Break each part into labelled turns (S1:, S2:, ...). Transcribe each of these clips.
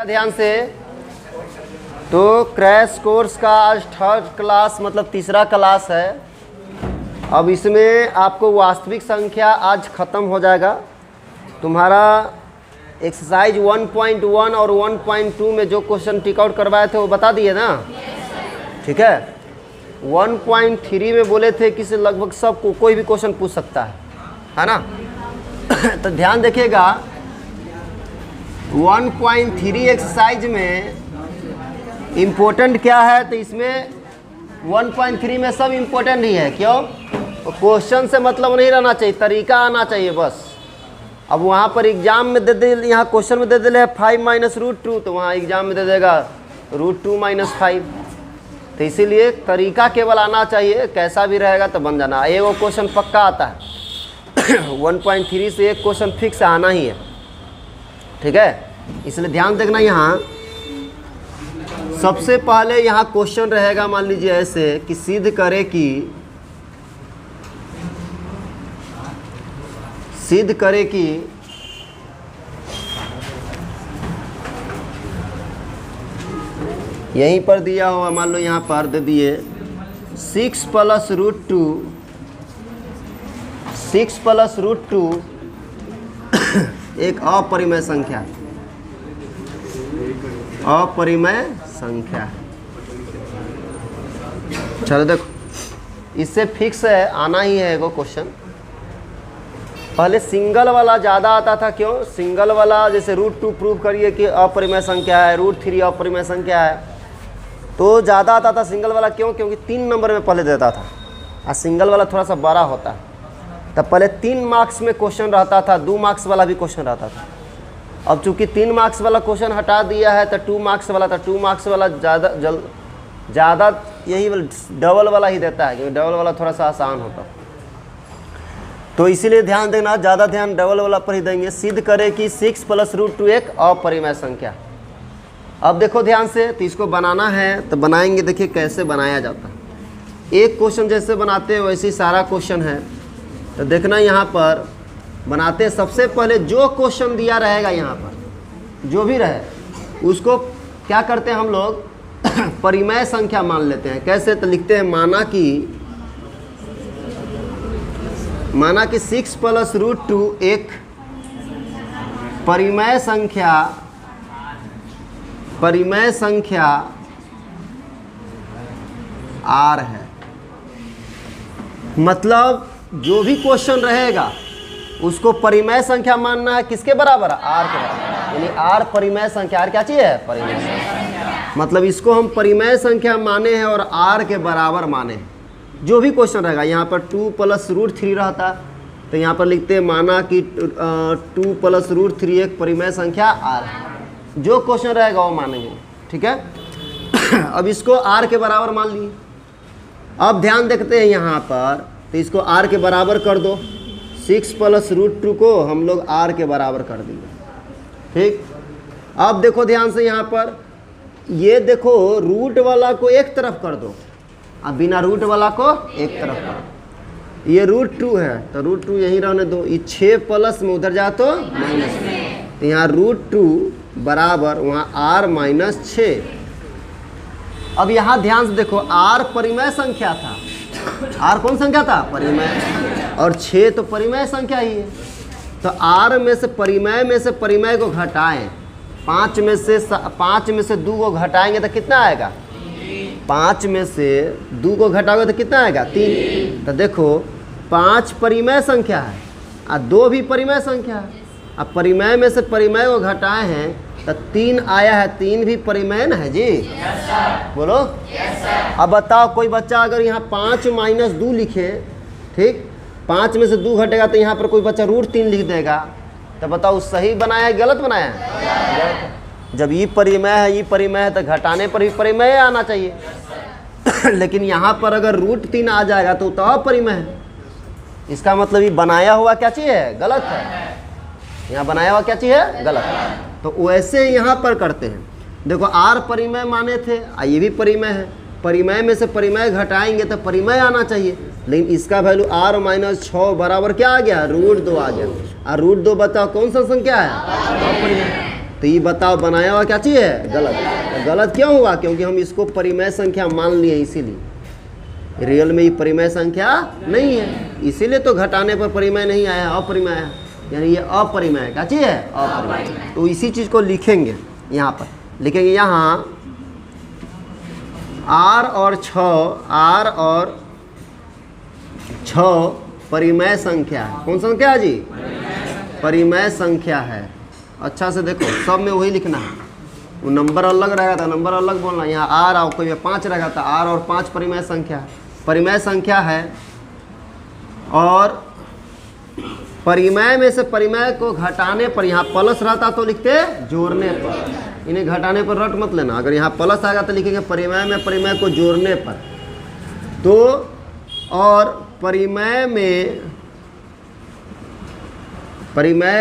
S1: ध्यान से। तो क्रैश कोर्स का आज थर्ड क्लास मतलब तीसरा क्लास है। अब इसमें आपको वास्तविक संख्या आज ख़त्म हो जाएगा। तुम्हारा एक्सरसाइज 1.1 और 1.2 में जो क्वेश्चन टिक आउट करवाए थे वो बता दिए ना, ठीक है। 1.3 में बोले थे कि से लगभग सबको कोई भी क्वेश्चन पूछ सकता है ना। तो ध्यान देखिएगा 1.3 एक्सरसाइज में इम्पोर्टेंट क्या है, तो इसमें 1.3 में सब इम्पोर्टेंट ही है। क्यों? क्वेश्चन से मतलब नहीं रहना चाहिए, तरीका आना चाहिए बस। अब वहाँ पर एग्जाम में दे दे, यहाँ क्वेश्चन में दे दे 5 - √2, तो वहाँ एग्जाम में दे देगा √2 - 5। तो इसीलिए तरीका केवल आना चाहिए, कैसा भी रहेगा तो बन जाना। ये वो क्वेश्चन पक्का आता है 1.3 से एक क्वेश्चन फिक्स आना ही है, ठीक है। इसलिए ध्यान देखना। यहाँ सबसे पहले यहाँ क्वेश्चन रहेगा, मान लीजिए ऐसे कि सिद्ध करे कि यहीं पर दिया हुआ, मान लो यहाँ पर दे दिए 6 + √2 एक अपरिमेय संख्या है। चलो देखो, इससे फिक्स है, आना ही है एगो क्वेश्चन। पहले सिंगल वाला ज़्यादा आता था। क्यों? सिंगल वाला जैसे √2 प्रूव करिए कि अपरिमेय संख्या है, √3 अपरिमेय संख्या है, तो ज़्यादा आता था सिंगल वाला। क्यों? क्योंकि 3 नंबर में पहले देता था और सिंगल वाला थोड़ा सा बड़ा होता है। तब पहले 3 मार्क्स में क्वेश्चन रहता था, 2 मार्क्स वाला भी क्वेश्चन रहता था। अब चूंकि 3 मार्क्स वाला क्वेश्चन हटा दिया है तो 2 मार्क्स वाला, तो 2 मार्क्स वाला ज़्यादा यही डबल वाला ही देता है, क्योंकि डबल वाला थोड़ा सा आसान होता है। तो इसीलिए ध्यान देना, ज़्यादा ध्यान डबल वाला पर ही देंगे। सिद्ध करे कि 6 + √2 एक अपरिमेय संख्या। अब देखो ध्यान से, तो इसको बनाना है तो बनाएंगे। देखिए कैसे बनाया जाता है। एक क्वेश्चन जैसे बनाते हैं वैसे ही सारा क्वेश्चन है। तो देखना यहाँ पर बनाते सबसे पहले जो क्वेश्चन दिया रहेगा, यहाँ पर जो भी रहे उसको क्या करते हैं हम लोग परिमेय संख्या मान लेते हैं। कैसे? तो लिखते हैं माना कि 6 + √2 एक परिमेय संख्या R है। मतलब जो भी क्वेश्चन रहेगा उसको परिमेय संख्या मानना है। किसके बराबर? R के बराबर। यानी R परिमेय संख्या। R क्या चीज़ है? परिमेय संख्या। मतलब इसको हम परिमेय संख्या माने हैं और R के बराबर माने हैं। जो भी क्वेश्चन रहेगा, यहाँ पर 2 + √3 रहता, तो यहाँ पर लिखते हैं माना कि 2 + √3 एक परिमेय संख्या R है। जो क्वेश्चन रहेगा वो मानेंगे, ठीक है। अब इसको R के बराबर मान लिए। अब ध्यान देखते हैं यहाँ पर, तो इसको R के बराबर कर दो। 6 + √2 को हम लोग R के बराबर कर दिए, ठीक। अब देखो ध्यान से, यहाँ पर ये देखो रूट वाला को एक तरफ कर दो, अब बिना रूट वाला को एक तरफ कर दो। ये √2 है तो √2 यहीं रहने दो। ये 6 प्लस में उधर जा तो माइनस में, तो यहाँ √2 बराबर वहाँ R - 6। अब यहाँ ध्यान से देखो, R परिमेय संख्या था। R कौन संख्या था? परिमेय। और 6 तो परिमेय संख्या ही है। तो R में से परिमेय को घटाएं। 5 में से 2 को घटाएंगे तो कितना आएगा? 5 में से 2 को घटाओगे तो कितना आएगा? 3। तो देखो 5 परिमेय संख्या है और 2 भी परिमेय संख्या है। अब परिमेय में से परिमेय को घटाए हैं तो 3 आया है। 3 भी परिमेय ना है जी? yes, बोलो yes, अब बताओ, कोई बच्चा अगर यहाँ 5 - 2 लिखे, ठीक, 5 में से 2 घटेगा तो यहाँ पर कोई बच्चा √3 लिख देगा, तो बताओ सही बनाया है गलत बनाया है? जब ये परिमेय है तो घटाने पर भी परिमेय आना चाहिए। लेकिन यहाँ पर अगर √3 आ जाएगा तो अपरिमेय है। इसका मतलब ये बनाया हुआ क्या चीज़ है? गलत है। यहाँ बनाया हुआ क्या चीज़ है? गलत है। तो वैसे यहाँ पर करते हैं। देखो R परिमेय माने थे, ये भी परिमेय है। परिमेय में से परिमेय घटाएंगे तो परिमेय आना चाहिए, लेकिन इसका वैल्यू R - 6 बराबर क्या आ गया? √2 आ गया। और √2 बताओ कौन सा संख्या है? अपरिमेय। तो ये बताओ बनाया हुआ क्या चीज़ है? गलत। गलत क्यों हुआ? क्योंकि हम इसको परिमेय संख्या मान लिए, इसीलिए। रियल में ये परिमेय संख्या नहीं है, इसीलिए तो घटाने पर परिमेय नहीं आया, अपरिमेय है। यानी ये अपरिमेय क्या चीज़ है? अपरिमेय। तो इसी चीज़ को लिखेंगे यहाँ पर, लिखेंगे यहाँ R और 6 परिमेय संख्या है। कौन संख्या है जी? परिमेय संख्या है। अच्छा से देखो, सब में वही लिखना है। वो नंबर अलग रहेगा तो नंबर अलग बोलना। यहाँ R और कोई में 5 रहेगा तो R और 5 परिमेय संख्या है। परिमेय संख्या है, और परिमेय में से परिमेय को घटाने पर, यहाँ प्लस रहता तो लिखते जोड़ने पर, इन्हें घटाने पर रट मत लेना। अगर यहाँ प्लस आएगा तो लिखेंगे परिमेय में परिमेय को जोड़ने पर। तो और परिमेय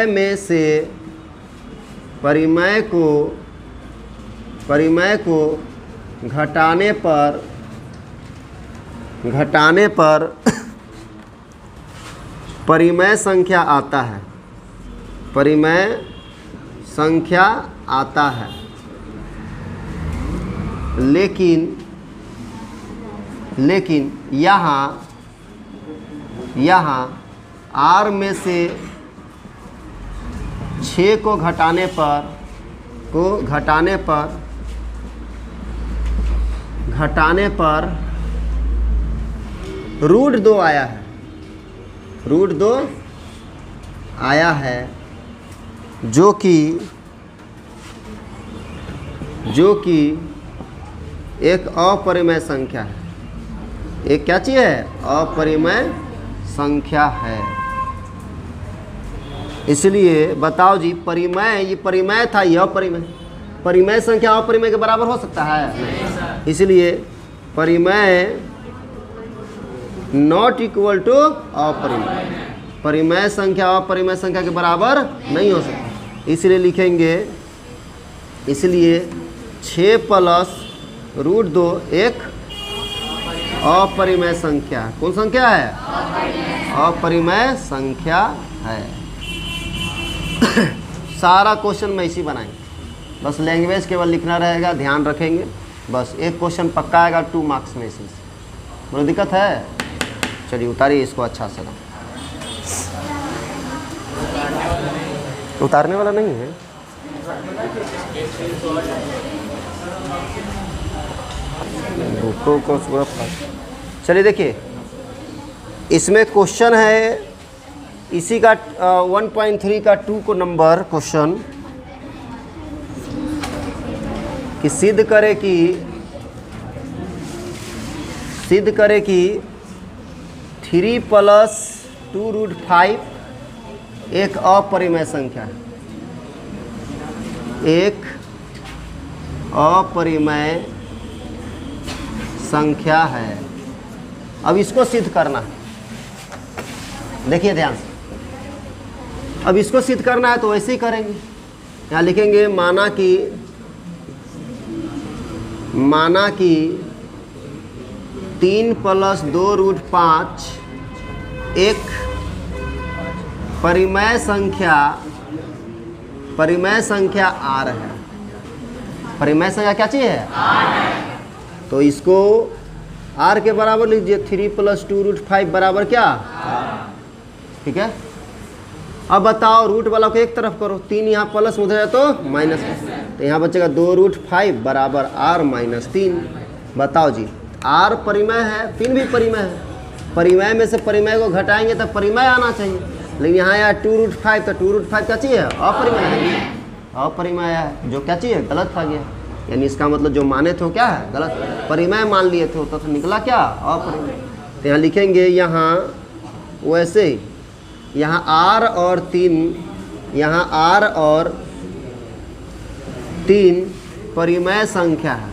S1: में से परिमेय को घटाने पर परिमेय संख्या आता है। परिमेय संख्या आता है। लेकिन यहाँ R में से 6 को घटाने पर √2 आया है। √2 आया है, जो कि एक अपरिमेय संख्या है। एक क्या चीज़ है? अपरिमेय संख्या है। इसलिए बताओ जी, परिमेय, ये परिमेय था, ये अपरिमेय। परिमेय संख्या अपरिमेय के बराबर हो सकता है? इसलिए परिमेय नॉट इक्वल टू अपरिमेय। परिमेय संख्या अपरिमेय संख्या के बराबर नहीं हो सकता। इसलिए लिखेंगे, इसलिए 6 + √2 एक अपरिमेय संख्या। कौन संख्या है? अपरिमेय संख्या है। सारा क्वेश्चन में इसी बनाएंगे, बस लैंग्वेज केवल लिखना रहेगा, ध्यान रखेंगे। बस एक क्वेश्चन पक्का आएगा 2 मार्क्स में। इसी से कोई दिक्कत है? चलिए उतारिए इसको अच्छा से। उतारने वाला नहीं है। बुकों को चलिए देखिए, इसमें क्वेश्चन है इसी का 1.3 का 2 को नंबर क्वेश्चन कि सिद्ध करे कि 3 + 2√5 एक अपरिमेय संख्या है। एक अपरिमेय संख्या है। अब इसको सिद्ध करना है। देखिए ध्यान से, अब इसको सिद्ध करना है तो वैसे ही करेंगे। यहाँ लिखेंगे माना कि 3 + 2√5 एक परिमेय संख्या R है। परिमेय संख्या क्या चीज़ है? R है। तो इसको R के बराबर लीजिए। 3 + 2√5 बराबर क्या? ठीक है। अब बताओ, रूट वाला को एक तरफ करो, 3 यहाँ प्लस उधर है तो माइनस, तो यहाँ बचेगा 2√5 बराबर R - 3। बताओ जी, R परिमेय है, 3 भी परिमेय है। परिमेय में से परिमेय को घटाएंगे तो परिमेय आना चाहिए, लेकिन यहाँ आया 2√5, तो 2√5 क्या चाहिए? अपरिमेय है। अपरिमेय है, जो क्या चाहिए? गलत आ गया। यानी इसका मतलब जो माने थे वो क्या है? गलत। परिमेय मान लिए थे तो निकला क्या? अपरिमेय। तो यहाँ लिखेंगे, यहाँ वैसे ही यहाँ R और 3, यहाँ R और 3 परिमेय संख्या है।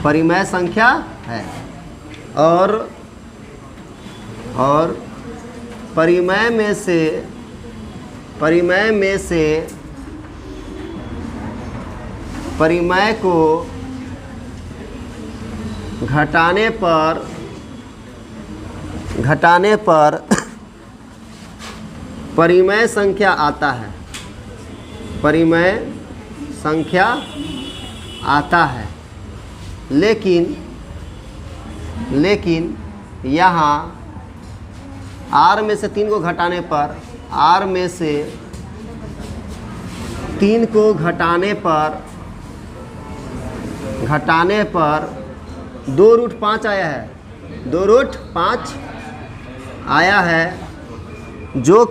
S1: परिमेय संख्या है, और परिमेय में से परिमेय को घटाने पर परिमेय संख्या आता है। परिमेय संख्या आता है, लेकिन यहाँ r में से 3 को घटाने पर, r में से 3 को घटाने पर 2√5 आया है, 2√5 आया है, जो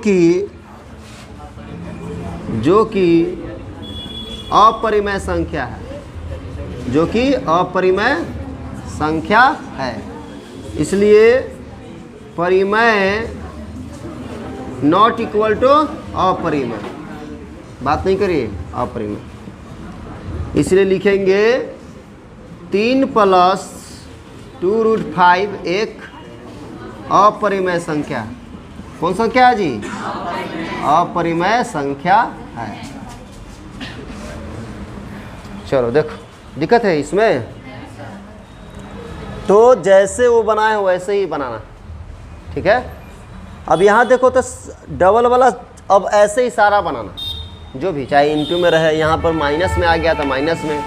S1: कि अपरिमेय संख्या है, जो कि अपरिमेय संख्या है। इसलिए परिमेय नॉट इक्वल टू अपरिमेय, बात नहीं करिए, अपरिमेय। इसलिए लिखेंगे 3 + 2√5 एक अपरिमेय संख्या। कौन संख्या है जी? अपरिमेय संख्या है। चलो देखो, दिक्कत है इसमें, तो जैसे वो बनाए वैसे ही बनाना, ठीक है। अब यहाँ देखो तो डबल वाला अब ऐसे ही सारा बनाना, जो भी चाहे इंटू में रहे, यहाँ पर माइनस में आ गया तो माइनस में,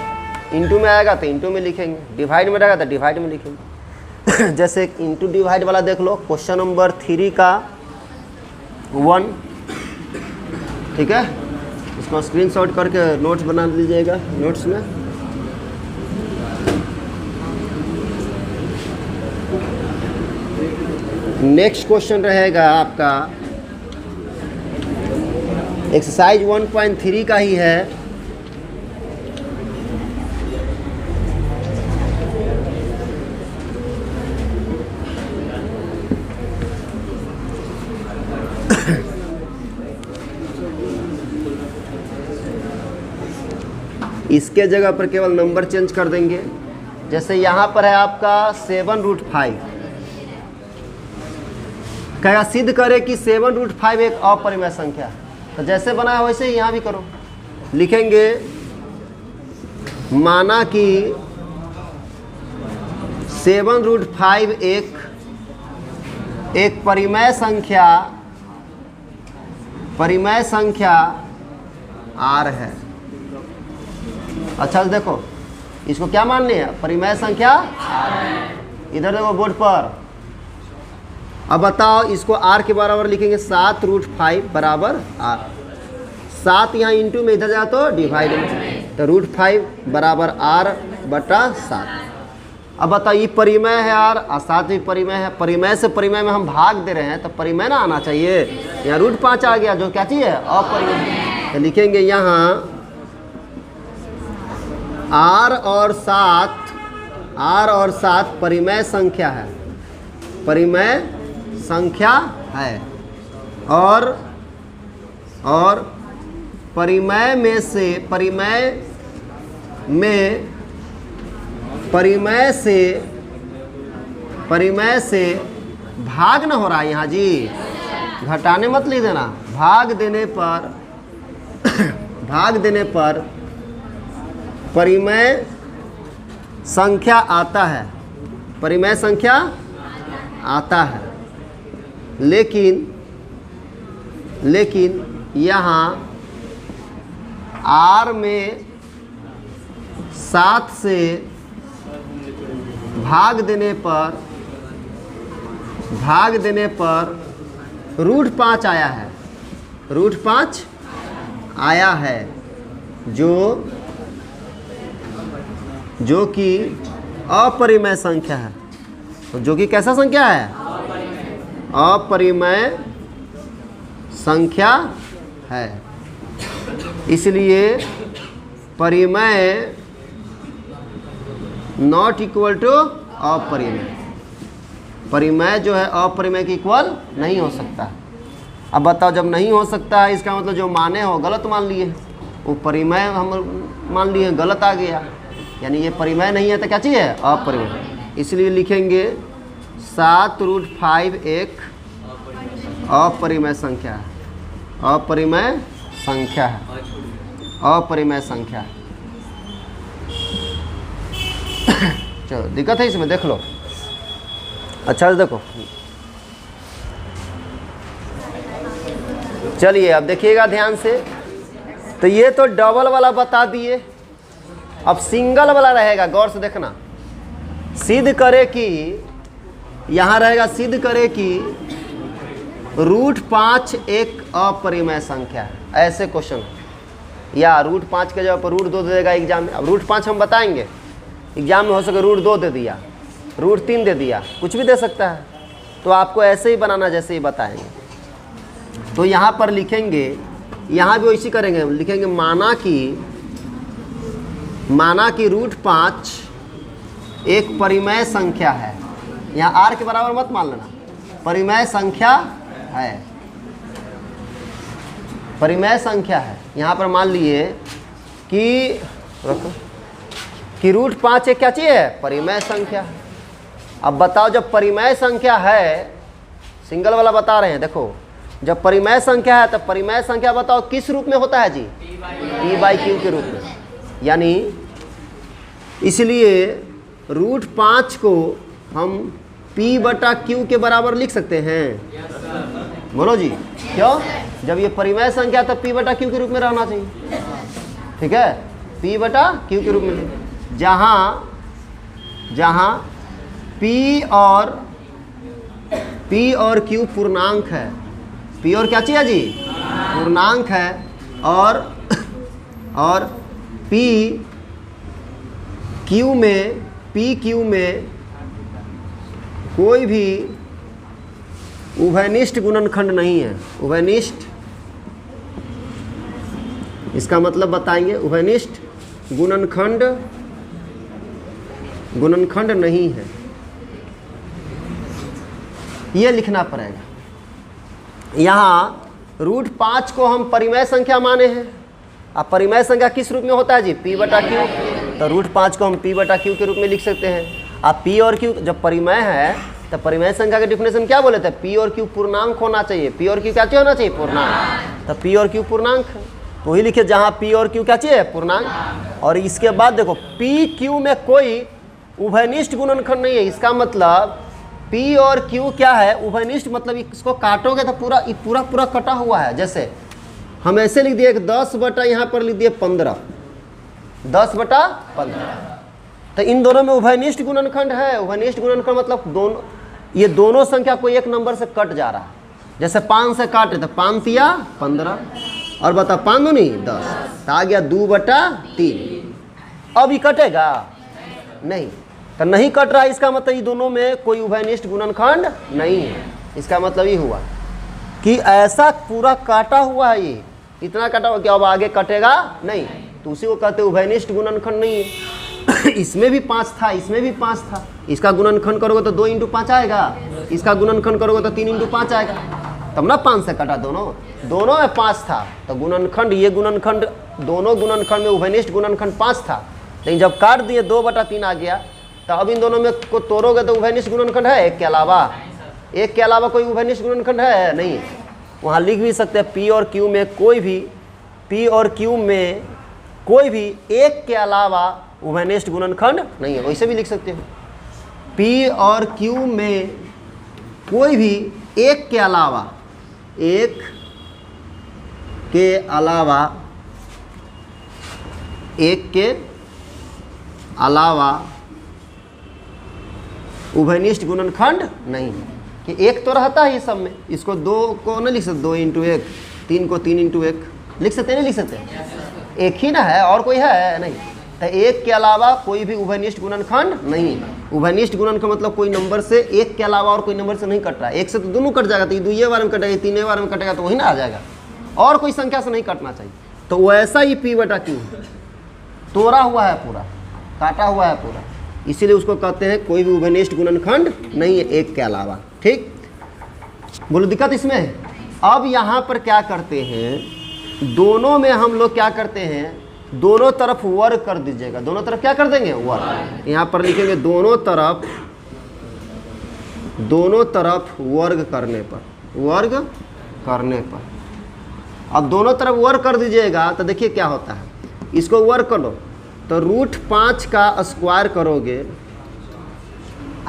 S1: इंटू में आएगा तो इंटू में लिखेंगे, डिवाइड में रहेगा तो डिवाइड में लिखेंगे। जैसे इंटू डिवाइड वाला देख लो, क्वेश्चन नंबर 3 का 1, ठीक है। इसको स्क्रीनशॉट करके नोट्स बना लीजिएगा, नोट्स में। नेक्स्ट क्वेश्चन रहेगा आपका एक्सरसाइज 1.3 का ही है। इसके जगह पर केवल नंबर चेंज कर देंगे। जैसे यहाँ पर है आपका 7√5, कहेगा सिद्ध करे कि 7√5 एक अपरिमेय संख्या है। तो जैसे बनाया वैसे ही यहाँ भी करो, लिखेंगे माना कि 7√5 एक परिमेय संख्या R है। अच्छा देखो, इसको क्या माननी है? परिमेय संख्या इधर देखो बोर्ड पर। अब बताओ, इसको R के बराबर लिखेंगे 7√5 बराबर R। 7 यहाँ इंटू में इधर जाए तो डिवाइड में, तो √5 बराबर R/7। अब बताओ, ये परिमेय है R और 7 भी परिमेय है। परिमेय से परिमेय में हम भाग दे रहे हैं तो परिमेय ना आना चाहिए। यहाँ √5 आ गया, जो क्या चीज़ है? अपरिमेय। तो लिखेंगे यहाँ R और 7 परिमेय संख्या है, परिमेय संख्या है। और परिमेय से भाग न हो रहा है यहाँ जी, घटाने मत लिख देना। भाग देने पर परिमेय संख्या आता है, परिमेय संख्या आता है। लेकिन यहाँ R में 7 से भाग देने पर √5 आया है, √5 आया है, जो कि अपरिमेय संख्या है। तो जो कि कैसा संख्या है? अपरिमेय संख्या है। इसलिए परिमेय नॉट इक्वल टू अपरिमेय, परिमेय जो है अपरिमेय के इक्वल नहीं हो सकता। अब बताओ, जब नहीं हो सकता है इसका मतलब जो माने हो गलत मान लिए, वो परिमेय हम मान लिए गलत आ गया, यानी ये परिमेय नहीं है तो क्या चाहिए? अपरिमेय। इसलिए लिखेंगे 7√5 एक अपरिमेय संख्या है, अपरिमेय संख्या है, अपरिमेय संख्या है। चलो, दिक्कत है इसमें, देख लो। अच्छा देखो, चलिए अब देखिएगा ध्यान से। तो ये तो डबल वाला बता दिए। अब सिंगल वाला रहेगा, गौर से देखना। सिद्ध करे कि, यहाँ रहेगा सिद्ध करे कि √5 एक अपरिमेय संख्या है, ऐसे क्वेश्चन। या √5 के जगह पर √2 दे देगा एग्जाम में। अब √5 हम बताएंगे, एग्जाम में हो सके √2 दे दिया, √3 दे दिया, कुछ भी दे सकता है। तो आपको ऐसे ही बनाना जैसे ही बताएंगे। तो यहाँ पर लिखेंगे, यहाँ भी वैसी करेंगे, लिखेंगे माना कि √5 एक परिमेय संख्या है। यहाँ r के बराबर मत मान लेना, परिमेय संख्या है, परिमेय संख्या है। यहाँ पर मान लिए कि √5 एक क्या चीज़ है, परिमेय संख्या। अब बताओ, जब परिमेय संख्या है, सिंगल वाला बता रहे हैं, देखो जब परिमेय संख्या है, तब परिमेय संख्या बताओ किस रूप में होता है जी, p/q के रूप में। यानी इसलिए √5 को हम p/q के बराबर लिख सकते हैं। बोलो जी, क्यों? जब ये परिमेय संख्या तब p/q के रूप में रहना चाहिए, ठीक है, p/q के रूप में। जहाँ p और q पूर्णांक है, p और क्या चीज़ है जी, पूर्णांक है, और pq में कोई भी उभयनिष्ठ गुणनखंड नहीं है। उभयनिष्ठ, इसका मतलब बताएंगे, उभयनिष्ठ गुणनखंड नहीं है, ये लिखना पड़ेगा। यहाँ √5 को हम परिमेय संख्या माने हैं। अब परिमेय संख्या किस रूप में होता है जी, p/q। तो √5 को हम p/q के रूप में लिख सकते हैं। अब p और q जब परिमेय है, तो परिमेय संख्या का डिफिनेशन क्या बोले थे, p और q पूर्णांक होना चाहिए। p और q क्या चाहिए होना चाहिए, पूर्णांक। तो p और q पूर्णांक है, तो वही लिखे जहाँ p और q क्या चाहिए, पूर्णांक। और इसके बाद देखो pq में कोई उभयनिष्ठ गुणनखंड नहीं है। इसका मतलब p और q क्या है, उभयनिष्ठ। मतलब इसको काटोगे तो पूरा कटा हुआ है। जैसे हम ऐसे लिख दिए 10 यहाँ पर लिख दिए 15, 10/15। तो इन दोनों में उभयनिष्ठ गुणनखंड है। उभयनिष्ठ गुणनखंड मतलब ये दोनों संख्या को एक नंबर से कट जा रहा है। जैसे 5 से काटे तो 5 तिया 15, और बता 5 दूनी 10, तो आ गया 2/3। अब ये कटेगा नहीं, तो नहीं कट रहा है, इसका मतलब ये दोनों में कोई उभयनिष्ठ गुणनखंड नहीं है। इसका मतलब ये हुआ कि ऐसा पूरा काटा हुआ है, ये इतना काटा हुआ कि अब आगे कटेगा नहीं, तो उसी को कहते उभयनिष्ठ गुणनखंड नहीं है। इसमें भी 5 था, इसमें भी 5 था। इसका गुणनखंड करोगे तो 2 × 5 आएगा, इसका गुणनखंड करोगे तो 3 × 5 आएगा, तब ना 5 से कटा। दोनों में 5 था, तो गुणनखंड, ये गुणनखंड, दोनों गुणनखंड में उभयनिष्ठ गुणनखंड 5 था। लेकिन जब काट दिए 2/3 आ गया, तो अब इन दोनों में को तोड़ोगे तो उभयनिष्ठ गुणनखंड है एक के अलावा कोई उभयनिष्ठ गुणनखंड है नहीं। वहाँ लिख भी सकते हैं p और q में कोई भी एक के अलावा उभयनिष्ठ गुणनखंड नहीं है, वैसे भी लिख सकते हो। p और q में कोई भी एक के अलावा उभयनिष्ठ गुणनखंड नहीं है। कि एक तो रहता है ये सब में, इसको 2 को नहीं लिख सकते, 2 × 1, 3 को 3 × 1 लिख सकते हैं, नहीं लिख सकते, एक ही ना है, और कोई है नहीं। तो एक के अलावा कोई भी उभयनिष्ठ गुणनखंड नहीं है। उभयनिष्ठ गुणनखंड मतलब कोई नंबर से एक के अलावा और कोई नंबर से नहीं कट रहा है। एक से तो दोनों कट जाएगा, तो ये 2 बार में कटेगा, 3 बार में कटेगा, तो वही ना आ जाएगा, और कोई संख्या से नहीं कटना चाहिए। तो वैसा ही p/q तोड़ा हुआ है, पूरा काटा हुआ है पूरा, इसीलिए उसको कहते हैं कोई भी उभयनिष्ठ गुणनखंड नहीं है एक के अलावा। ठीक, बोलो दिक्कत इसमें है। अब यहाँ पर क्या करते हैं, दोनों में हम लोग क्या करते हैं, दोनों तरफ वर्ग कर दीजिएगा। दोनों तरफ क्या कर देंगे, वर्ग। यहाँ पर लिखेंगे दोनों तरफ वर्ग करने पर। अब दोनों तरफ वर्ग कर दीजिएगा तो देखिए क्या होता है। इसको वर्ग करो तो √5 का स्क्वायर करोगे,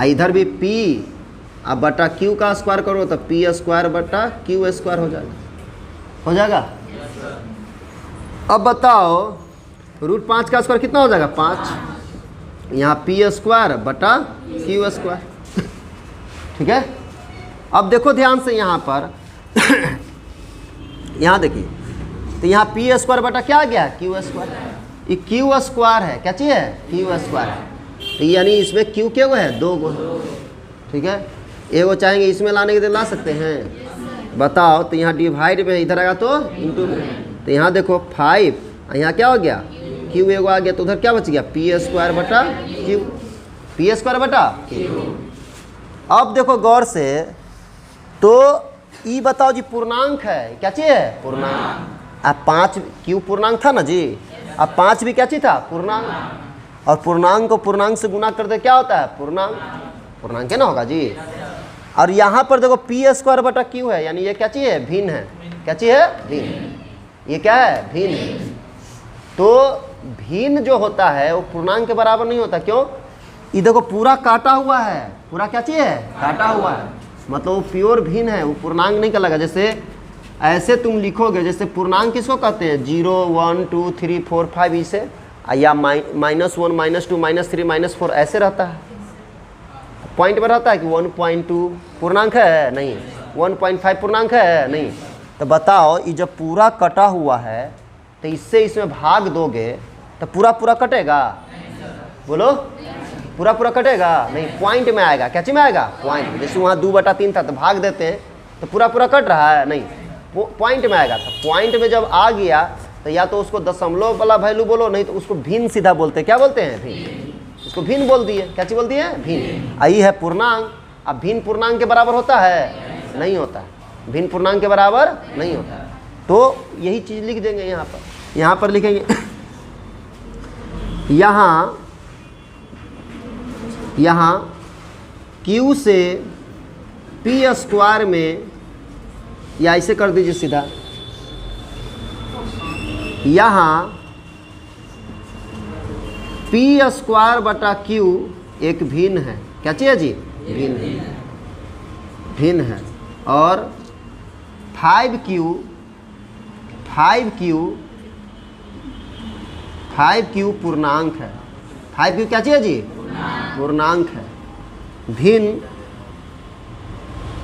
S1: इधर भी p/q का स्क्वायर करो तो p² / q² हो जाएगा। अब बताओ रूट 5 का स्क्वायर कितना हो जाएगा 5, यहाँ पी स्क्वायर बटा क्यू स्क्वायर। ठीक है, अब देखो ध्यान से यहाँ पर यहाँ देखिए, तो यहाँ पी स्क्वायर बटा क्या आ गया क्यू स्क्वायर, ये क्यू स्क्वायर है, क्या चीज़ है क्यू स्क्वायर है, तो यानी इसमें क्यू क्या है 2 गो। ठीक है, एगो चाहेंगे इसमें लाने के लिए ला सकते हैं, बताओ। तो यहाँ डिवाइड में इधर आएगा तो इंटू में, तो यहाँ देखो 5, यहाँ क्या हो गया क्यू एगो आ गया, तो उधर क्या बच गया पी स्क्वायर बटा क्यू, पी स्क्वायर बटा क्यू। अब देखो गौर से, तो ई बताओ जी पूर्णांक है, क्या चीज़ है पूर्णांक। अब 5 क्यू पूर्णांक था ना जी, अब 5 भी क्या चीज़ था पूर्णांक, और पूर्णांक को पूर्णांक से गुना करते क्या होता है पूर्णांक, पूर्णांक है ना होगा जी। और यहाँ पर देखो पी स्क्वायर बटा क्यू है, यानी ये क्या चीज़ है भिन्न है, क्या चीज़ है भिन्न, ये क्या है भिन्न है। तो भिन्न जो होता है वो पूर्णांक के बराबर नहीं होता, क्यों, ये देखो पूरा काटा हुआ है, पूरा क्या चीज़ है काटा हुआ है, मतलब वो प्योर भिन्न है, वो पूर्णांक नहीं कहलाएगा। जैसे ऐसे तुम लिखोगे, जैसे पूर्णांक किसको कहते हैं 0 1 2 3 4 5 इसे, या -1 -2 -3 -4 ऐसे रहता है, पॉइंट में रहता है कि 1.2 पूर्णांक है नहीं, 1.5 पूर्णांक है नहीं। तो बताओ ये जब पूरा कटा हुआ है तो इससे इसमें भाग दोगे तो पूरा पूरा कटेगा, बोलो पूरा पूरा कटेगा नहीं, पॉइंट में आएगा, क्या चीज में आएगा पॉइंट। जैसे वहाँ 2/3 था तो भाग देते हैं तो पूरा पूरा कट रहा है नहीं, पॉइंट में आएगा। तो पॉइंट में जब आ गया तो या तो उसको दशमलव वाला वैल्यू बोलो, नहीं तो उसको भिन्न सीधा बोलते हैं, क्या बोलते हैं भिन्न, उसको भिन्न बोल दिए, क्या चीज बोल दिए भिन्न। आई है पूर्णांक, अब भिन्न पूर्णांक के बराबर होता है नहीं होता है, भिन्न पूर्णांक के बराबर नहीं होता है। तो यही चीज लिख देंगे यहाँ पर लिखेंगे यहाँ Q से पी स्क्वायर में, या ऐसे कर दीजिए सीधा, यहाँ पी स्क्वायर बटा क्यू एक भिन्न है, क्या चाहिए जी भिन्न है, और 5Q पूर्णांक है, 5Q क्या चाहिए जी पूर्णांक है, भिन्न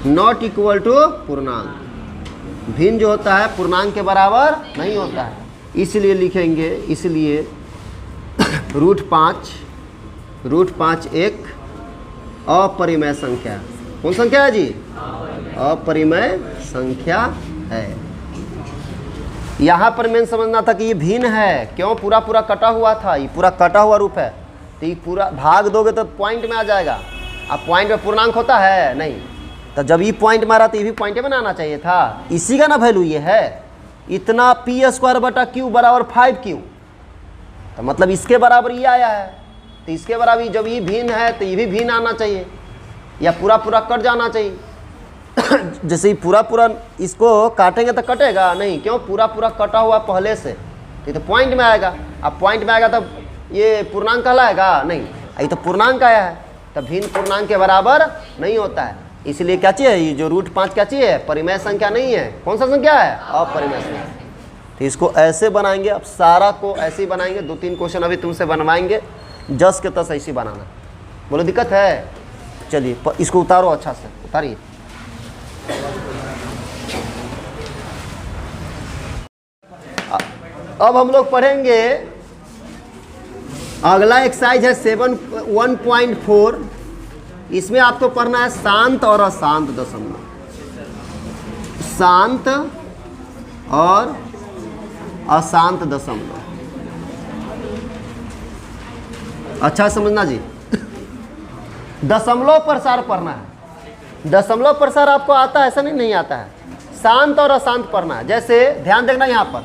S1: नॉट इक्वल टू पूर्णांक, भिन्न जो होता है पूर्णांक के बराबर नहीं होता है, इसलिए लिखेंगे, इसलिए रूट 5 एक अपरिमेय संख्या, कौन संख्या है जी अपरिमेय संख्या है। यहाँ पर मेन समझना था कि ये भिन्न है, क्यों पूरा पूरा कटा हुआ था, ये पूरा कटा हुआ रूप है, तो ये पूरा भाग दोगे तो पॉइंट में आ जाएगा। अब पॉइंट में पूर्णांक होता है नहीं, तो जब ये पॉइंट में आ रहा तो ये भी पॉइंट में आना चाहिए था, इसी का ना वैल्यू ये है, इतना पी स्क्वायर बटा क्यू बराबर 5Q, तो मतलब इसके बराबर ये आया है, तो इसके बराबर जब ये भिन्न है तो ये भी भिन्न आना चाहिए, या पूरा पूरा कट जाना चाहिए। जैसे ही पूरा पूरा इसको काटेंगे तो कटेगा नहीं, क्यों पूरा पूरा कटा हुआ पहले से, तो पॉइंट में आएगा। अब पॉइंट में आएगा तब ये पूर्णांक कहलाएगा नहीं, ये तो पूर्णांक आया है, तब भिन्न पूर्णांक के बराबर नहीं होता है। इसलिए क्या चाहिए, ये जो रूट 5 क्या चाहिए परिमेय संख्या नहीं है, कौन सा संख्या है अपरिमेय संख्या। तो इसको ऐसे बनाएंगे, अब सारा को ऐसे ही बनाएंगे, 2-3 क्वेश्चन अभी तुमसे बनवाएंगे, जस के तस ऐसे बनाना, बोलो दिक्कत है। चलिए इसको उतारो, अच्छा से उतारिए। अब हम लोग पढ़ेंगे अगला एक्सरसाइज है 7.1.4। इसमें आपको पढ़ना है शांत और अशांत दशमलव, शांत और अशांत दशमलव। अच्छा समझना जी, दशमलव प्रसार पढ़ना है। दशमलव प्रसार आपको आता है, ऐसा नहीं आता है, शांत और अशांत पढ़ना है। जैसे ध्यान देखना यहाँ पर,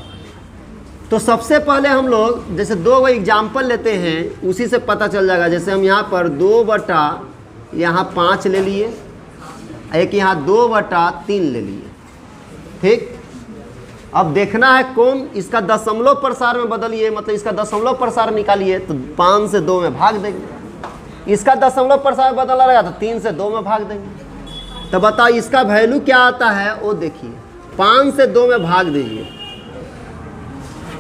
S1: तो सबसे पहले हम लोग जैसे 2 एग्जाम्पल लेते हैं, उसी से पता चल जाएगा। जैसे हम यहाँ पर 2/5 ले लिए, एक यहाँ 2/3 ले लिए, ठीक। अब देखना है कौन इसका दशमलव प्रसार में बदलिए, मतलब इसका दशमलव प्रसार निकालिए, तो 5 से 2 में भाग देंगे। इसका दशमलव प्रसार बदला रहेगा तो 3 से 2 में भाग देंगे। तो बताओ इसका वैल्यू क्या आता है, वो देखिए, 5 से 2 में भाग दीजिए,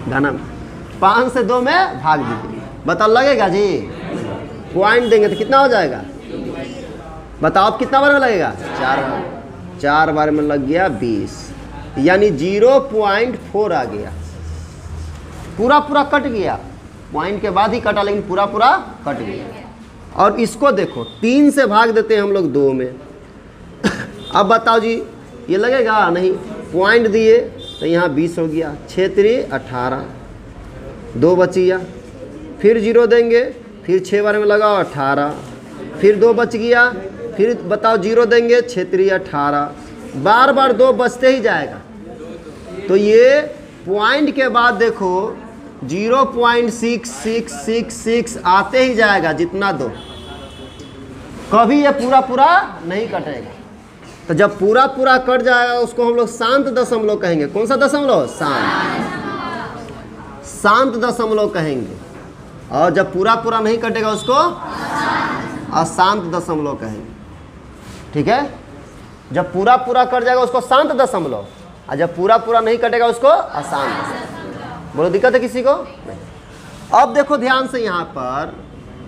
S1: घना 5 से 2 में भाग दीजिए, बताओ लगेगा जी? पॉइंट देंगे तो कितना हो जाएगा? बताओ अब कितना बार में लगेगा? 4 बार। 4 बार में लग गया 20, यानी 0.4 आ गया। पूरा पूरा कट गया, पॉइंट के बाद ही कटा, लेकिन पूरा पूरा कट गया। और इसको देखो 3 से भाग देते हैं हम लोग 2 में। अब बताओ जी ये लगेगा? नहीं। पॉइंट दिए तो यहाँ 20 हो गया, 6 3 18, 2 बच गया, फिर 0 देंगे, फिर 6 बार में लगाओ 18, फिर 2 बच गया, फिर बताओ 0 देंगे, 6 3 18, बार बार 2 बचते ही जाएगा। तो ये पॉइंट के बाद देखो 0.6666 आते ही जाएगा, जितना 2, कभी ये पूरा पूरा नहीं कटेगा। तो जब पूरा पूरा कट जाएगा उसको हम लोग शांत दशमलव कहेंगे। कौन सा दशमलव? शांत दशमलव कहेंगे। और जब पूरा पूरा नहीं कटेगा उसको अशांत दशमलव कहेंगे। ठीक है, जब पूरा पूरा कट जाएगा उसको शांत दशमलव, और जब पूरा पूरा नहीं कटेगा उसको अशांत दशमलव। बोलो दिक्कत है किसी को? नहीं। अब देखो ध्यान से, यहाँ पर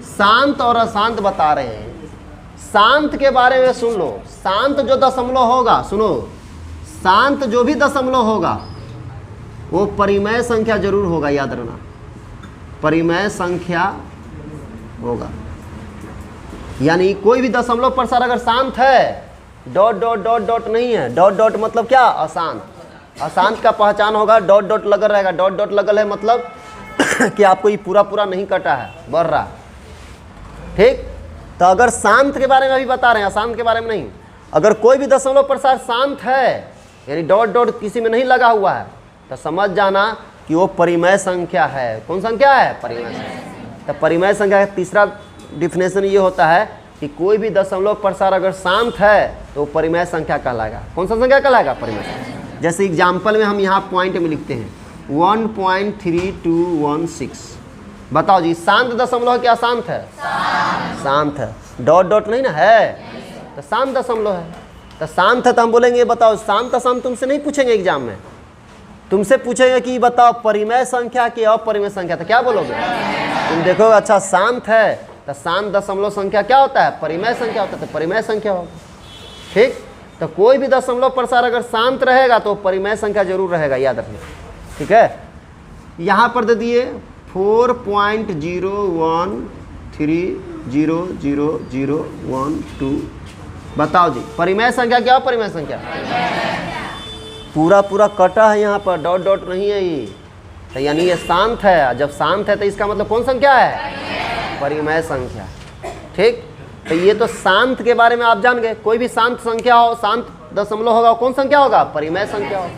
S1: शांत और अशांत बता रहे हैं। शांत के बारे में सुन लो। शांत जो दशमलव होगा, सुनो, शांत जो भी दशमलव होगा वो परिमेय संख्या जरूर होगा, याद रखना, परिमेय संख्या होगा। यानी कोई भी दशमलव प्रसार अगर शांत है, डॉट डॉट डॉट डॉट नहीं है, डॉट डॉट मतलब क्या? अशांत। अशांत का पहचान होगा डॉट डॉट लगल रहेगा। डॉट डॉट लगल है मतलब कि आपको ये पूरा पूरा नहीं कटा है, बढ़ रहा है। ठीक, तो अगर शांत के बारे में अभी बता रहे हैं, अशांत के बारे में नहीं। अगर कोई भी दशमलव प्रसार शांत है, यानी डॉट डॉट किसी में नहीं लगा हुआ है, तो समझ जाना कि वो परिमेय संख्या है। कौन संख्या है? परिमेय संख्या। तो परिमेय संख्या का तीसरा डिफिनेशन ये होता है कि कोई भी दशमलव प्रसार अगर शांत है तो परिमेय संख्या कहलाएगा। कौन सा संख्या कहलाएगा? परिमेय संख्या। जैसे एग्जाम्पल में हम यहाँ पॉइंट में लिखते हैं 1.3216। बताओ जी शांत दशमलव है क्या अशांत है? शांत है। डॉट डॉट नहीं ना है, तो शांत दशमलव है। तो शांत है तो हम बोलेंगे बताओ शांत अशांत तुमसे नहीं पूछेंगे एग्जाम में, तुमसे पूछेंगे कि बताओ परिमेय संख्या की अपरिमेय संख्या, तो क्या बोलोगे? तुम देखोगे अच्छा शांत है, तो शांत दशमलव संख्या क्या होता है? परिमेय संख्या होता है, तो परिमेय संख्या होगा। ठीक, तो कोई भी दशमलव प्रसार अगर शांत रहेगा तो परिमेय संख्या जरूर रहेगा, याद रखना। ठीक है, यहाँ पर दे दिए 4.013000012। बताओ जी परिमेय संख्या क्या? परिमेय संख्या पूरा पूरा कटा है, यहाँ पर डॉट डॉट नहीं है ये, तो यानी ये शांत है। जब शांत है तो इसका मतलब कौन संख्या है? परिमेय संख्या। ठीक, तो ये तो शांत के बारे में आप जान गए। कोई भी शांत संख्या हो, शांत दशमलव होगा, कौन संख्या होगा? परिमेय संख्या होगा।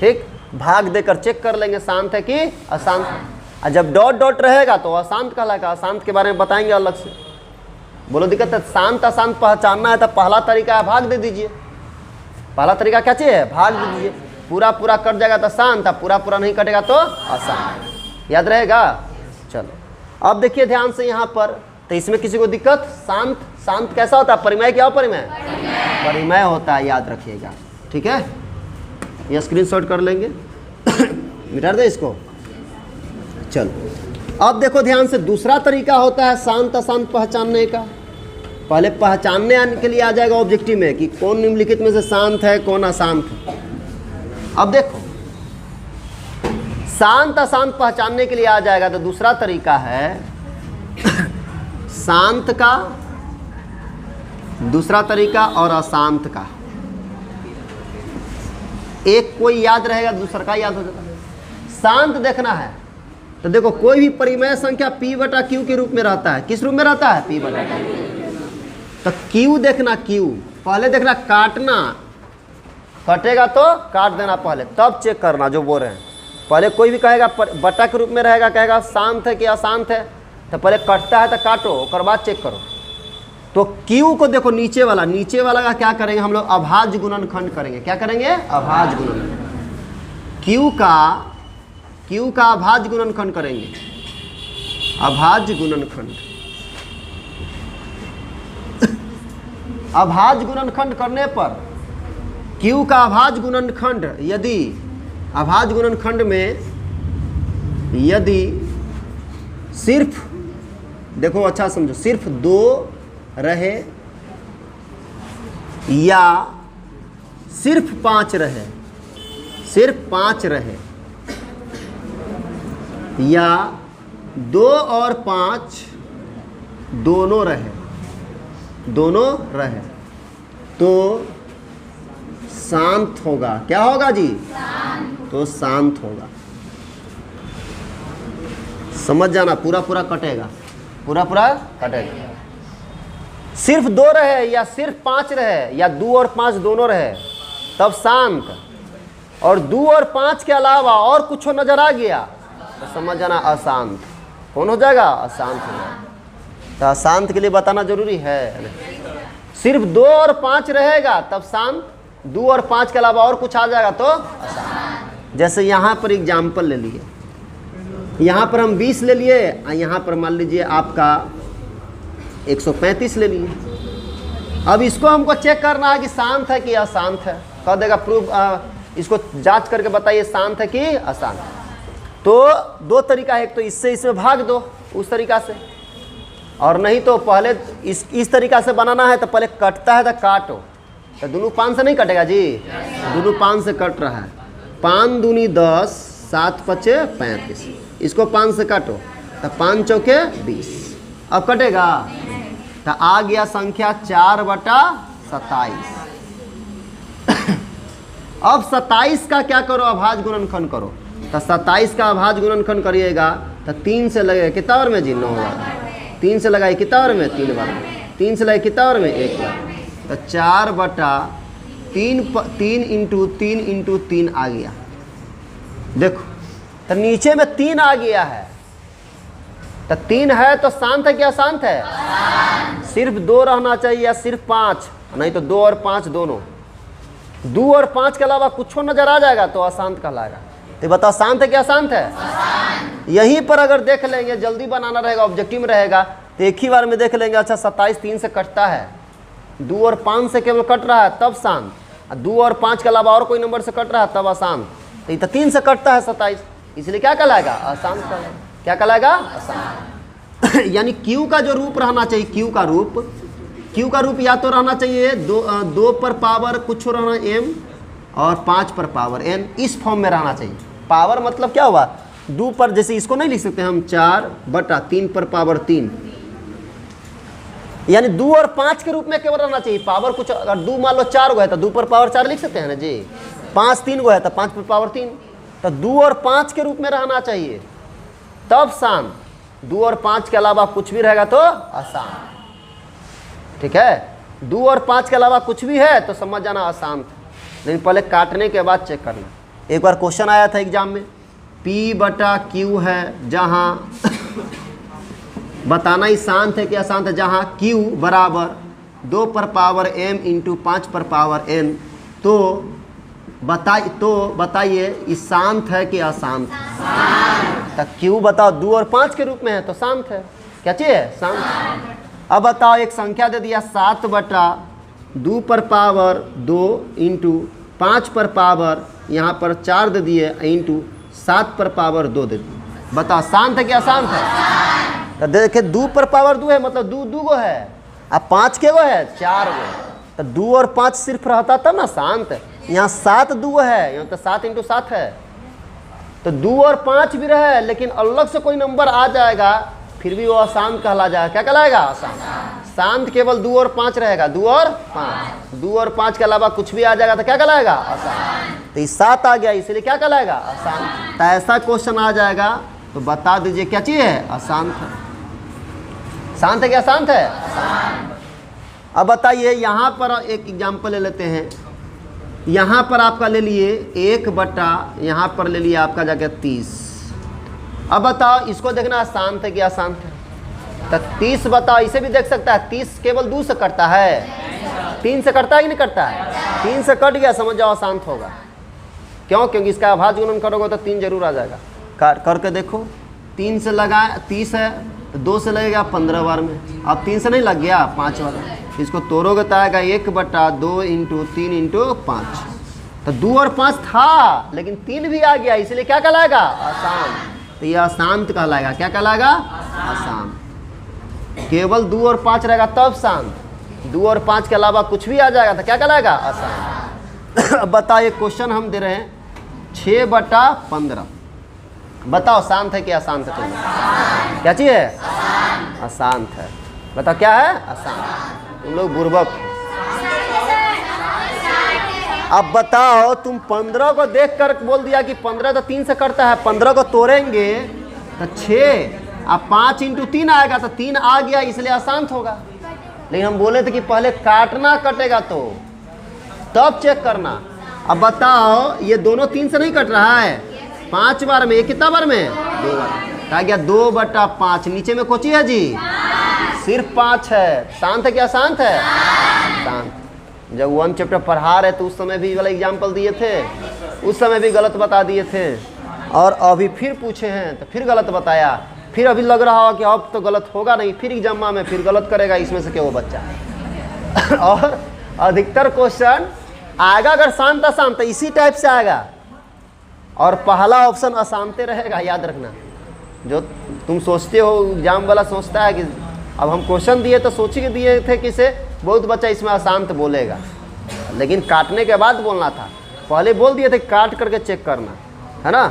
S1: ठीक, भाग देकर चेक कर लेंगे शांत है कि अशांत। और जब डॉट डॉट रहेगा तो अशांत कहलाएगा। अशांत के बारे में बताएंगे अलग से। बोलो दिक्कत है? शांत अशांत पहचानना है तो पहला तरीका है भाग दे दीजिए। पहला तरीका क्या चाहिए? भाग दे दीजिए। पूरा पूरा कट जाएगा तो शांत, पूरा पूरा नहीं कटेगा तो अशांत। याद रहेगा? चलो अब देखिए ध्यान से यहाँ पर, तो इसमें किसी को दिक्कत? शांत, शांत कैसा होता है? परिमेय क्या? परिमेय परिमेय होता है, याद रखिएगा। ठीक है, ये स्क्रीनशॉट कर लेंगे मिटा दे इसको। चलो अब देखो ध्यान से, दूसरा तरीका होता है शांत अशांत पहचानने का। पहले पहचानने के लिए आ जाएगा ऑब्जेक्टिव में कि कौन निम्नलिखित में से शांत है, कौन अशांत है। अब देखो शांत अशांत पहचानने के लिए आ जाएगा तो दूसरा तरीका है शांत का, दूसरा तरीका और अशांत का। एक कोई याद रहेगा, दूसरा का याद हो जाता है। शांत देखना है तो देखो कोई भी परिमेय संख्या P बटा Q के रूप में रहता है। किस रूप में रहता है? P बटा Q। तो Q देखना, Q पहले देखना, काटना, कटेगा तो काट देना पहले, तब चेक करना जो बोल रहे हैं। पहले कोई भी कहेगा बटा के रूप में रहेगा, कहेगा शांत है कि अशांत है, तो पहले कटता है तो काटो, उसके बाद चेक करो। तो Q को देखो नीचे वाला, नीचे वाला का क्या करेंगे हम लोग? अभाज्य गुणनखंड करेंगे। क्या करेंगे? अभाज्य गुणनखंड। Q का अभाज्य गुणनखंड करेंगे, अभाज्य गुणनखंड। अभाज्य गुणनखंड करने पर Q का अभाज्य गुणनखंड, यदि अभाज्य गुणनखंड में यदि सिर्फ, देखो अच्छा समझो, सिर्फ 2 रहे या सिर्फ 5 रहे, सिर्फ 5 रहे या 2 और 5 दोनों रहे, दोनों रहे, तो शांत होगा। क्या होगा जी? तो शांत होगा। समझ जाना, पूरा पूरा कटेगा, पूरा पूरा कटेगा। सिर्फ 2 रहे या सिर्फ 5 रहे या 2 और 5 दोनों रहे तब शांत, और 2 और 5 के अलावा और कुछ नजर आ गया तो समझ जाना अशांत। कौन हो जाएगा? अशांत हो जाएगा। तो अशांत के लिए बताना जरूरी है। सिर्फ 2 और 5 रहेगा तब शांत, 2 और 5 के अलावा और कुछ आ जाएगा तो अशांत। जैसे यहाँ पर एग्जाम्पल ले लिए, यहाँ पर हम 20 ले लिए, यहाँ पर मान लीजिए आपका 135 ले लिए। अब इसको हमको चेक करना है कि शांत है कि अशांत है। कह देगा प्रूफ, इसको जांच करके बताइए शांत है कि अशांत। तो 2 तरीका है, एक तो इससे इसमें भाग दो उस तरीका से, और नहीं तो पहले इस तरीका से बनाना है तो पहले कटता है तो काटो। तो दोनों 5 से नहीं कटेगा जी, दोनों 5 से कट रहा है। 5 दूनी 10, 7 पचे 35, इसको 5 से काटो तो 5 चौके 20। अब कटेगा तो आ गया संख्या 4/27। अब 27 का क्या करो? अभाज्य गुणनखंड करो। तो 27 का अभाज्य गुणनखंड करिएगा तो 3 से लगेगा कितना बार में जी? 9 बार। 3 से लगाए कितना बार में? 3 बार में। 3 से लगाए कितना बार में? 1 बार। तो 4/3 × 3 आ गया। देखो तो नीचे में 3 आ गया है, तो 3 है तो शांत है कि अशांत है? सिर्फ 2 रहना चाहिए या सिर्फ 5? नहीं तो 2 और 5 दोनों। 2 और 5 के अलावा कुछ नजर आ जाएगा तो अशांत कहलाएगा। तो बताओ शांत है कि अशांत है? यहीं पर अगर देख लेंगे, जल्दी बनाना रहेगा, ऑब्जेक्टिव में रहेगा, तो एक ही बार में देख लेंगे। अच्छा 27 3 से कटता है, 2 और 5 से केवल कट रहा है तब शांत, 2 और 5 के अलावा और कोई नंबर से कट रहा है तब अशांत। तो ये तो 3 से कटता है 27, इसलिए क्या कहलाएगा? अशांत कहलाएगा। क्या कहलाएगा? अशांत। यानी क्यू का जो रूप रहना चाहिए, क्यू का रूप या तो रहना चाहिए 2 पर पावर कुछ रहना m और 5 पर पावर n, इस फॉर्म में रहना चाहिए। पावर मतलब क्या हुआ? 2 पर, जैसे इसको नहीं लिख सकते हम 4/3 पर पावर 3, यानी 2 और 5 के रूप में केवल रहना चाहिए। पावर कुछ, अगर 2 मान लो 4 गो है तो 2 पर पावर 4 लिख सकते हैं ना जी। 5 3 गो है तो 5 पर पावर 3, तो 2 और 5 के रूप में रहना चाहिए तब शांत। 2 और 5 के अलावा कुछ भी रहेगा तो अशांत। ठीक है, 2 और 5 के अलावा कुछ भी है तो समझ जाना अशांत। लेकिन पहले काटने के बाद चेक करना। एक बार क्वेश्चन आया था एग्जाम में, P/Q है, जहाँ बताना ही शांत है कि अशांत है, जहाँ Q बराबर 2 पर पावर m × 5 पर पावर n, तो बताइए ये शांत है कि अशांत? तो Q बताओ 2 और 5 के रूप में है तो शांत है। क्या चाहिए? शांत। अब बताओ एक संख्या दे दिया 7/2 पर पावर 2 × 5 पर पावर, यहाँ पर 4 दे दिए, × 7 पर पावर 2 दे दिए। बताओ शांत है कि अशांत है? तो देखे 2 पर पावर 2 है मतलब 2 गो है, अब 5 के गो है? 4 गो। तो 2 और 5 सिर्फ रहता तब ना शांत है। यहाँ 7 2 है, यहाँ तो 7 × 7 है, तो 2 और 5 भी रहे लेकिन अलग से कोई नंबर आ जाएगा फिर भी वो अशांत कहला जाएगा। क्या कहलाएगा? अशांत। शांत केवल 2 और 5 रहेगा, 2 और 5 के अलावा कुछ भी आ जाएगा तो क्या कहलाएगा? अशांत। तो 7 आ गया इसलिए क्या कहलाएगा? अशांत। तो ऐसा क्वेश्चन आ जाएगा तो बता दीजिए क्या चीज है? अशांत है। शांत है क्या अशांत है? अब बताइए, यहाँ पर एक एग्जाम्पल ले लेते हैं। यहाँ पर आपका ले लिए 1/, यहाँ पर ले लिया आपका जाके 30। अब बताओ इसको देखना शांत है कि अशांत है? तो 30 बताओ, इसे भी देख सकता है। 30 केवल 2 से कटता है, 3 से कटता है कि नहीं कटता है? 3 से कट गया, समझ जाओ अशांत होगा। क्यों? क्योंकि इसका अभाज्य गुणन करोगे तो 3 जरूर आ जाएगा। करके देखो, 3 से लगाए 30 है तो 2 से लगेगा 15 बार में, अब 3 से नहीं लग गया 5 बार। इसको तोड़ोगे तो आएगा 1/2 × 3 × 5। तो 2 और 5 था लेकिन 3 भी आ गया, इसलिए क्या कहलाएगा? अशांत। तो ये अशांत कहलाएगा। क्या कहलाएगा? अशांत। केवल 2 और 5 रहेगा तब शांत, 2 और 5 के अलावा कुछ भी आ जाएगा तो क्या कहलाएगा? अशांत। अब बताओ, एक क्वेश्चन हम दे रहे हैं 6/15, बताओ शांत है कि अशांत है? तुम क्या चीज़ है? अशांत है। बताओ क्या है? अशांत। तुम लोग बुर्बक। अब बताओ, तुम 15 को देख कर बोल दिया कि 15 तो 3 से कटता है, 15 को तोड़ेंगे तो 6, अब 5 × 3 आएगा तो 3 आ गया, इसलिए अशांत होगा। लेकिन हम बोले थे कि पहले काटना कटेगा तो तब चेक करना। अब बताओ, ये दोनों 3 से नहीं कट रहा है, 5 बार में। ये कितना बार में? 2 बार। कहा गया 2/5। नीचे में कोची है जी? सिर्फ 5 है। शांत है क्या? शांत है? शांत। जब 1 चैप्टर पढ़ा रहे तो उस समय भी वाला एग्जाम्पल दिए थे, उस समय भी गलत बता दिए थे, और अभी फिर पूछे हैं तो फिर गलत बताया। फिर अभी लग रहा हो कि अब तो गलत होगा नहीं, फिर एग्जाम में फिर गलत करेगा, इसमें से क्या वो बच्चा। और अधिकतर क्वेश्चन आएगा अगर शांत अशांत तो इसी टाइप से आएगा, और पहला ऑप्शन अशांत रहेगा। याद रखना, जो तुम सोचते हो, एग्जाम वाला सोचता है कि अब हम क्वेश्चन दिए तो सोच के दिए थे कि से बहुत बच्चा इसमें अशांत बोलेगा, लेकिन काटने के बाद बोलना था। पहले बोल दिए थे काट करके चेक करना है ना।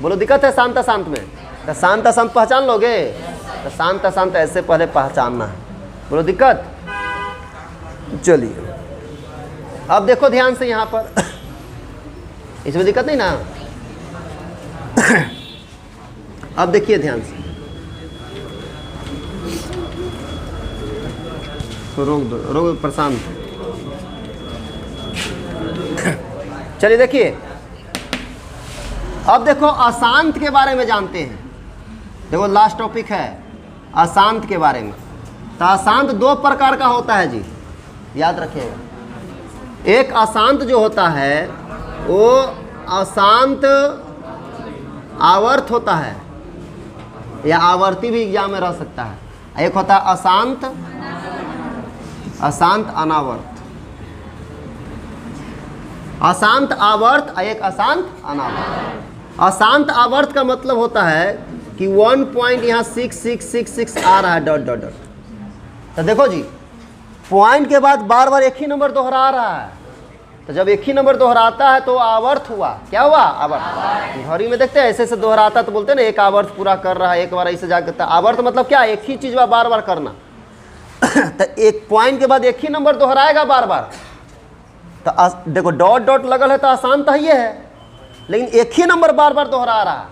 S1: बोलो दिक्कत है शांत अशांत में? तो शांत अशांत पहचान लोगे? तो शांत अशांत ऐसे पहले पहचानना है। बोलो दिक्कत? चलिए अब देखो ध्यान से यहाँ पर, इसमें दिक्कत नहीं ना? अब देखिए ध्यान से, तो रोक दो, रोक प्रशांत। चलिए देखिए, अब देखो अशांत के बारे में जानते हैं। देखो लास्ट टॉपिक है अशांत के बारे में। तो अशांत 2 प्रकार का होता है जी, याद रखिएगा। एक अशांत जो होता है वो अशांत आवर्त होता है, या आवर्ती भी एग्जाम में रह सकता है। एक होता है अशांत, अशांत अनावर्त। अशांत आवर्त, एक अशांत अनावर्त। अशांत आवर्त का मतलब होता है कि 1 पॉइंट यहाँ 6666 आ रहा है डॉट डॉट डॉट। तो देखो जी, पॉइंट के बाद बार बार एक ही नंबर दोहरा रहा है। तो जब एक ही नंबर दोहराता है तो आवर्त हुआ। क्या हुआ? आवर्त। घड़ी में देखते हैं ऐसे ऐसे दोहराता तो बोलते हैं ना एक आवर्त पूरा कर रहा है, एक बार ऐसे जाकर। आवर्त मतलब क्या? एक ही चीज बार बार करना। तो एक पॉइंट के बाद एक ही नंबर दोहराएगा बार बार। तो देखो डॉट डॉट लगल है तो अशांत ही है, लेकिन एक ही नंबर बार बार दोहरा रहा है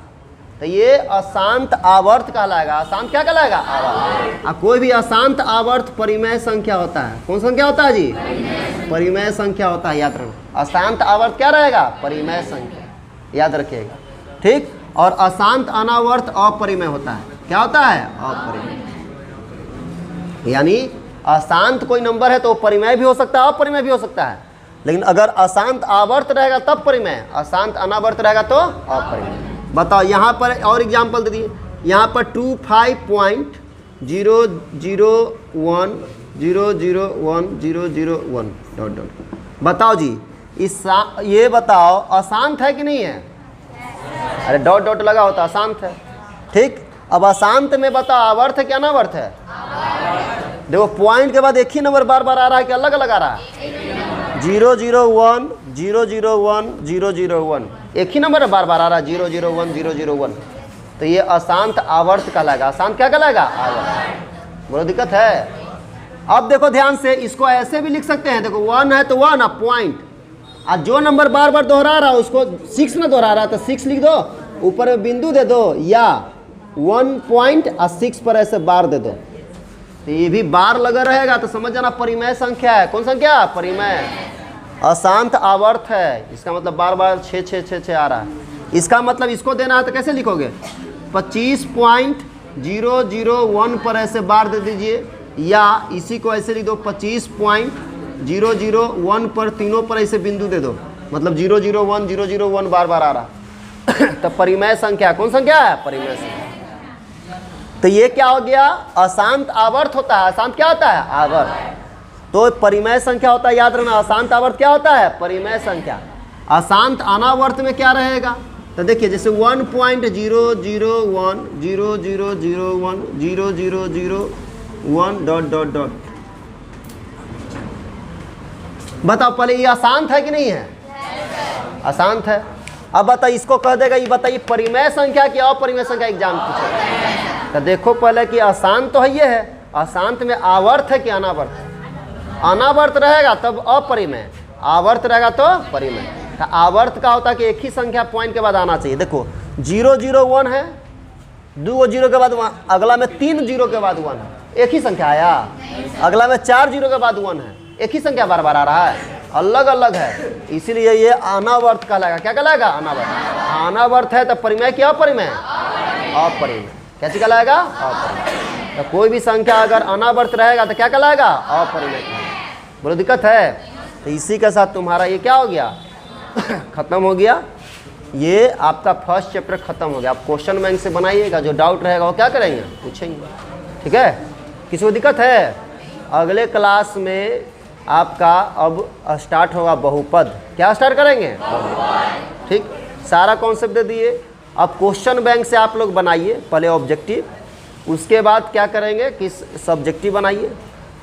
S1: तो ये अशांत आवर्त कहलाएगा। अशांत क्या कहलाएगा? आवर्त। कोई भी अशांत आवर्त परिमेय संख्या होता है। कौन संख्या होता है जी? परिमेय संख्या होता है, याद रखना। अशांत आवर्त क्या रहेगा? परिमेय संख्या, याद रखिएगा, ठीक। और अशांत अनावर्त अपरिमेय होता है। क्या होता है? अपरिमेय। यानी अशांत कोई नंबर है तो परिमेय भी हो सकता है, अपरिमेय भी हो सकता है। लेकिन अगर अशांत आवर्त रहेगा तब परिमेय, अशांत अनावर्त रहेगा तो अपरिमेय। बताओ यहाँ पर और एग्जाम्पल दे दिए। यहाँ पर 25.001.001.001 डॉट डॉट। बताओ जी, ये बताओ अशांत है कि नहीं है? अरे डॉट डॉट लगा होता अशांत है, ठीक। अब अशांत में बताओ आवर्त है क्या अनावर्त है? देखो पॉइंट के बाद एक ही नंबर बार बार आ रहा है कि अलग अलग आ रहा है? 001 001 001, एक ही नंबर बार बार आ रहा है 001 001। तो ये अशांत आवर्त कहलाएगा। अशांत क्या कहलाएगा? आवर्त। बोलो दिक्कत है? अब देखो ध्यान से, इसको ऐसे भी लिख सकते हैं। देखो 1 है तो 1 अब पॉइंट, और जो नंबर बार बार दोहरा रहा है उसको 6 में दोहरा रहा है तो 6 लिख दो, ऊपर में बिंदु दे दो, या 1 पॉइंट और 6 पर ऐसे बार दे दो। तो ये भी बार लगा रहेगा तो समझ जाना परिमेय संख्या है। कौन संख्या? परिमेय। अशांत आवर्त है, इसका मतलब बार बार 6 6 6 6 आ रहा है। इसका मतलब इसको देना है तो कैसे लिखोगे? 25.001 पर ऐसे बार दे दीजिए, या इसी को ऐसे लिख दो 25.001 पर तीनों पर ऐसे बिंदु दे दो, मतलब 001 001 बार बार आ रहा। तो परिमेय संख्या कौन संख्या है? परिमेय संख्या। तो ये क्या हो गया? अशांत आवर्त होता है। अशांत क्या होता है? आवर्त। तो परिमेय संख्या होता है, याद रखना। अशांत आवर्त क्या होता है? परिमेय संख्या। अशांत अनावर्त में क्या रहेगा? तो देखिए जैसे 1.001 0001 0001 डॉट डॉट डॉट। बताओ पहले ये आसान है कि नहीं है? आसान है। अब बताइए इसको कह देगा, ये बताइए परिमेय संख्या की अपरिमेय संख्या एग्जाम पूछे। तो देखो पहले कि आसान तो है, ये है अशांत में आवर्त है कि अनावर्त? अनावर्त रहेगा तब अपरिमेय, आवर्त रहेगा तो परिमेय। तो आवर्त का होता है कि एक ही संख्या पॉइंट के बाद आना चाहिए। देखो 001 है, 2 जीरो के बाद अगला में 3 जीरो के बाद 1 है, एक ही संख्या आया। अगला में 4 जीरो के बाद 1 है, एक ही संख्या बार बार आ रहा है, अलग अलग है, इसीलिए ये अनावर्त कहलाएगा। क्या कहलाएगा? अनावर्त। अनावर्त है तो परिमेय की अपरिमेय? अपरिमेय। कैसे कहलाएगा? अपरिमेय। तो कोई भी संख्या अगर अनावर्त रहेगा तो क्या कहलाएगा? अपरिमेय। बोलो दिक्कत है? तो इसी के साथ तुम्हारा ये क्या हो गया खत्म हो गया। ये आपका फर्स्ट चैप्टर खत्म हो गया। आप क्वेश्चन बैंक से बनाइएगा, जो डाउट रहेगा वो क्या करेंगे? पूछेंगे। ठीक है? किसी को दिक्कत है? अगले क्लास में आपका अब स्टार्ट होगा बहुपद। क्या स्टार्ट करेंगे? ठीक, सारा कॉन्सेप्ट दे दिए। अब क्वेश्चन बैंक से आप लोग बनाइए पहले ऑब्जेक्टिव, उसके बाद क्या करेंगे कि सब्जेक्टिव बनाइए।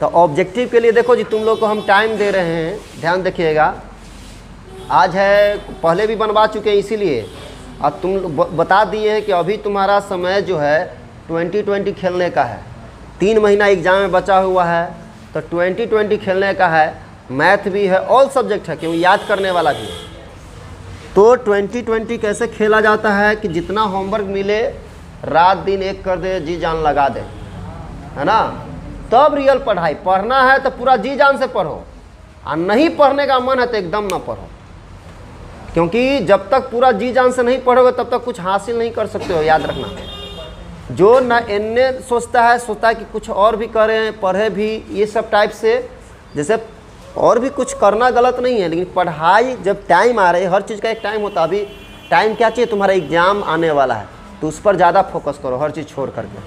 S1: तो ऑब्जेक्टिव के लिए देखो जी, तुम लोग को हम टाइम दे रहे हैं, ध्यान देखिएगा। आज है, पहले भी बनवा चुके हैं, इसीलिए अब तुम बता दिए हैं कि अभी तुम्हारा समय जो है 2020 खेलने का है। 3 महीना एग्जाम में बचा हुआ है, तो 2020 खेलने का है। मैथ भी है, ऑल सब्जेक्ट है, क्योंकि याद करने वाला भी है। तो 2020 कैसे खेला जाता है कि जितना होमवर्क मिले रात दिन एक कर दे, जी जान लगा दे, है ना? तब रियल पढ़ाई। पढ़ना है तो पूरा जी जान से पढ़ो, और नहीं पढ़ने का मन है तो एकदम ना पढ़ो, क्योंकि जब तक पूरा जी जान से नहीं पढ़ोगे तब तक कुछ हासिल नहीं कर सकते हो। याद रखना, जो ना इन्ने सोचता है कि कुछ और भी करें, पढ़े भी, ये सब टाइप से, जैसे और भी कुछ करना गलत नहीं है, लेकिन पढ़ाई जब टाइम आ रही है, हर चीज़ का एक टाइम होता है। अभी टाइम क्या चाहिए? तुम्हारा एग्जाम आने वाला है, तो उस पर ज़्यादा फोकस करो, हर चीज़ छोड़ करके।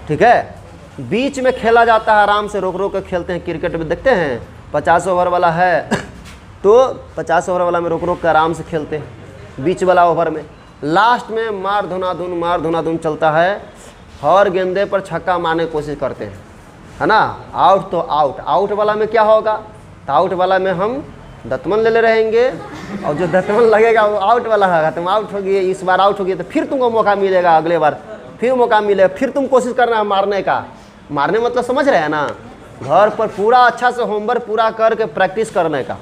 S1: ठीक है? बीच में खेला जाता है, आराम से रोक रोक कर खेलते हैं। क्रिकेट में देखते हैं 50 ओवर वाला है तो 50 ओवर वाला में रोक रोक कर आराम से खेलते हैं। बीच वाला ओवर में लास्ट में मार धुनाधुन चलता है, हर गेंदे पर छक्का मारने की कोशिश करते हैं, है ना? आउट तो आउट। आउट वाला में क्या होगा? तो आउट वाला में हम दतमन ले रहेंगे, और जो दतमन लगेगा वो आउट वाला होगा। तुम आउट हो गए, इस बार आउट हो गए तो फिर तुमको मौका मिलेगा, अगले बार फिर मौका मिलेगा, फिर तुम कोशिश करना मारने का। मारने मतलब समझ रहे हैं ना? घर पर पूरा अच्छा से होमवर्क पूरा करके प्रैक्टिस करने का।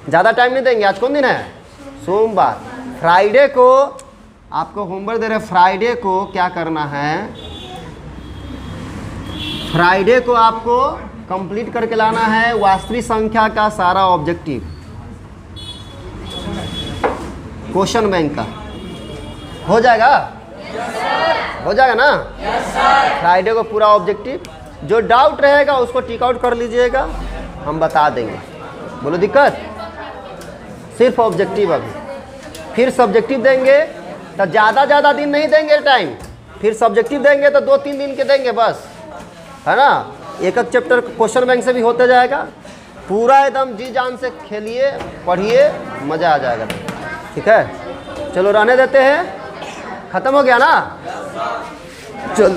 S1: ज़्यादा टाइम नहीं देंगे। आज कौन दिन है? सोमवार। फ्राइडे को आपको होमवर्क दे रहे हैं। फ्राइडे को क्या करना है? फ्राइडे को आपको कंप्लीट करके लाना है वास्तविक संख्या का सारा ऑब्जेक्टिव, क्वेश्चन बैंक का। हो जाएगा? हो जाएगा ना? फ्राइडे को पूरा ऑब्जेक्टिव। जो डाउट रहेगा उसको टिक आउट कर लीजिएगा, हम बता देंगे। बोलो दिक्कत? सिर्फ ऑब्जेक्टिव अभी, फिर सब्जेक्टिव देंगे तो ज़्यादा दिन नहीं देंगे टाइम। फिर सब्जेक्टिव देंगे तो 2-3 दिन के देंगे बस, है ना? एक चैप्टर क्वेश्चन बैंक से भी होते जाएगा। पूरा एकदम जी जान से खेलिए, पढ़िए, मज़ा आ जाएगा। ठीक है? चलो रहने देते हैं, ख़त्म हो गया ना? चलो।